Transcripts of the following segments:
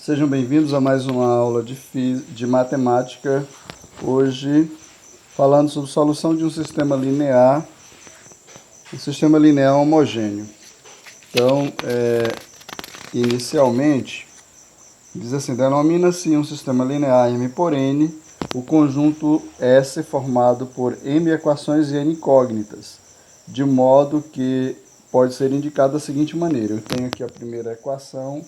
Sejam bem-vindos a mais uma aula de matemática. Hoje, falando sobre solução de um sistema linear, um sistema linear homogêneo. Então, inicialmente, diz assim, denomina-se um sistema linear M por N, o conjunto S formado por M equações e N incógnitas, de modo que pode ser indicado da seguinte maneira. Eu tenho aqui a primeira equação,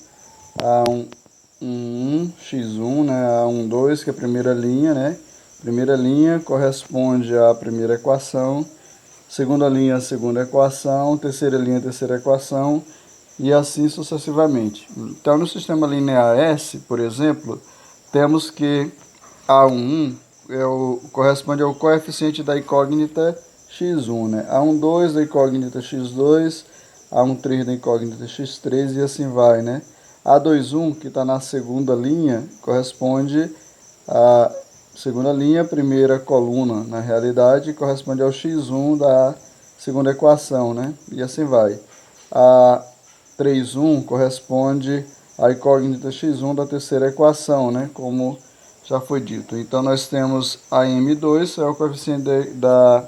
x1, né, A12, que é a primeira linha, né? Primeira linha corresponde à primeira equação, segunda linha a segunda equação, terceira linha a terceira equação, e assim sucessivamente. Então, no sistema linear S, por exemplo, temos que A11 corresponde ao coeficiente da incógnita x1, né? A12 da incógnita x2, A13 da incógnita x3 e assim vai, né? A21, que está na segunda linha, corresponde à segunda linha, primeira coluna, na realidade, corresponde ao x1 da segunda equação, né? E assim vai. A 3,1 corresponde à incógnita x1 da terceira equação, né? Como já foi dito. Então, nós temos a M2, é o coeficiente da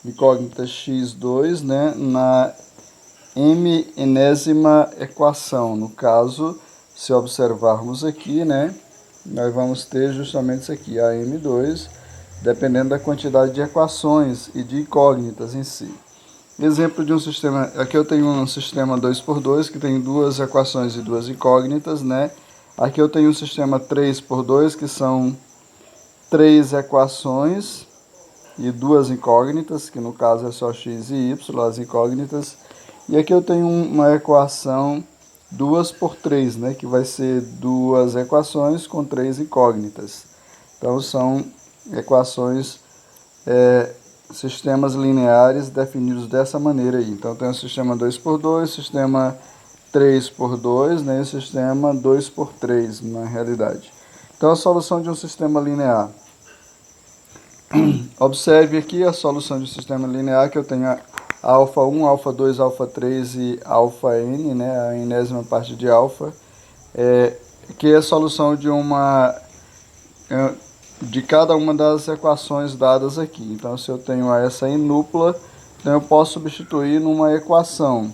incógnita x2, né? Na m-enésima equação. No caso, se observarmos aqui, né? Nós vamos ter justamente isso aqui, a M2, dependendo da quantidade de equações e de incógnitas em si. Exemplo de um sistema, aqui eu tenho um sistema 2x2 que tem duas equações e duas incógnitas, né? Aqui eu tenho um sistema 3x2 que são três equações e duas incógnitas, que no caso é só x e y, as incógnitas. E aqui eu tenho uma equação 2x3, né? Que vai ser duas equações com três incógnitas. Então são equações sistemas lineares definidos dessa maneira aí. Então tem o sistema 2x2, sistema 3x2, né, e sistema 2x3 na realidade. Então a solução de um sistema linear. Observe aqui a solução de um sistema linear que eu tenho α1, α2, α3 e αn, né, a enésima parte de alfa, que é a solução de cada uma das equações dadas aqui. Então, se eu tenho essa em dupla, então eu posso substituir numa equação.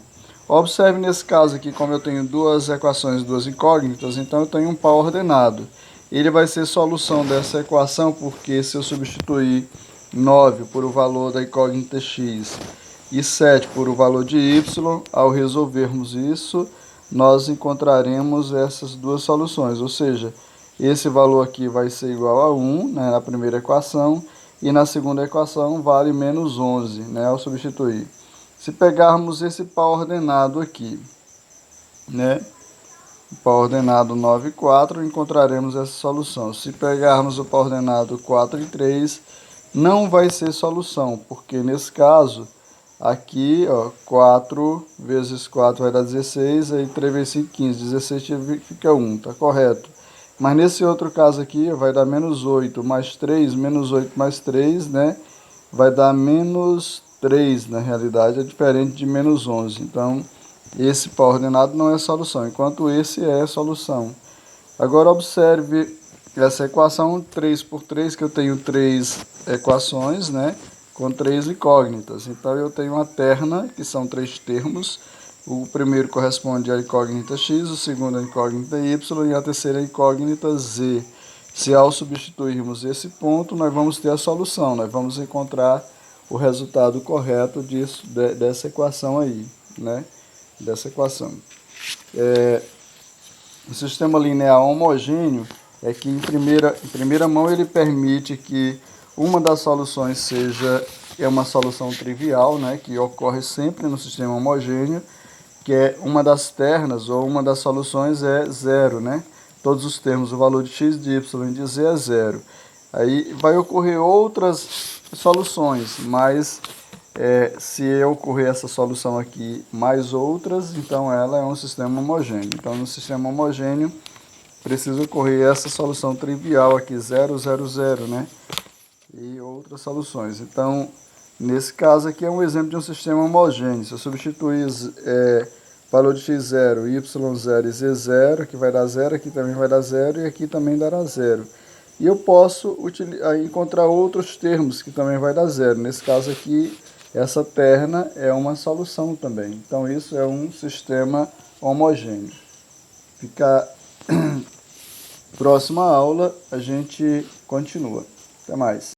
Observe nesse caso aqui, como eu tenho duas equações, duas incógnitas, então eu tenho um par ordenado. Ele vai ser solução dessa equação, porque se eu substituir 9 por o valor da incógnita x e 7 por o valor de y, ao resolvermos isso, nós encontraremos essas duas soluções, ou seja, esse valor aqui vai ser igual a 1, né, na primeira equação, e na segunda equação vale menos 11, né, ao substituir. Se pegarmos esse par ordenado aqui, né, o par ordenado 9 e 4, encontraremos essa solução. Se pegarmos o par ordenado 4 e 3, não vai ser solução, porque nesse caso, aqui, ó, 4 vezes 4 vai dar 16, aí 3 vezes 5, 15, 16 fica 1, tá correto. Mas nesse outro caso aqui, vai dar menos 8 mais 3, menos 8 mais 3, né? Vai dar menos 3, na realidade, é diferente de menos 11. Então, esse par ordenado não é solução, enquanto esse é a solução. Agora, observe essa equação 3 por 3, que eu tenho três equações, né? Com três incógnitas. Então, eu tenho uma terna, que são três termos. O primeiro corresponde à incógnita x, o segundo à incógnita y e a terceira à incógnita z. Se ao substituirmos esse ponto, nós vamos ter a solução, nós vamos encontrar o resultado correto dessa equação aí, né? Dessa equação. O sistema linear homogêneo é que, em primeira mão, ele permite que uma das soluções seja uma solução trivial, né? Que ocorre sempre no sistema homogêneo, que é uma das ternas ou uma das soluções é zero, né? Todos os termos, o valor de x, de y e de z é zero. Aí vai ocorrer outras soluções, mas se ocorrer essa solução aqui mais outras, então ela é um sistema homogêneo. Então, no sistema homogêneo, precisa ocorrer essa solução trivial aqui, 0, 0, 0, né? E outras soluções. Então, nesse caso aqui é um exemplo de um sistema homogêneo. Se eu substituir valor de x0, y0 e z0, aqui vai dar 0, aqui também vai dar 0 e aqui também dará 0. E eu posso encontrar outros termos que também vai dar 0. Nesse caso aqui, essa terna é uma solução também. Então isso é um sistema homogêneo. Fica próxima aula, a gente continua. Até mais.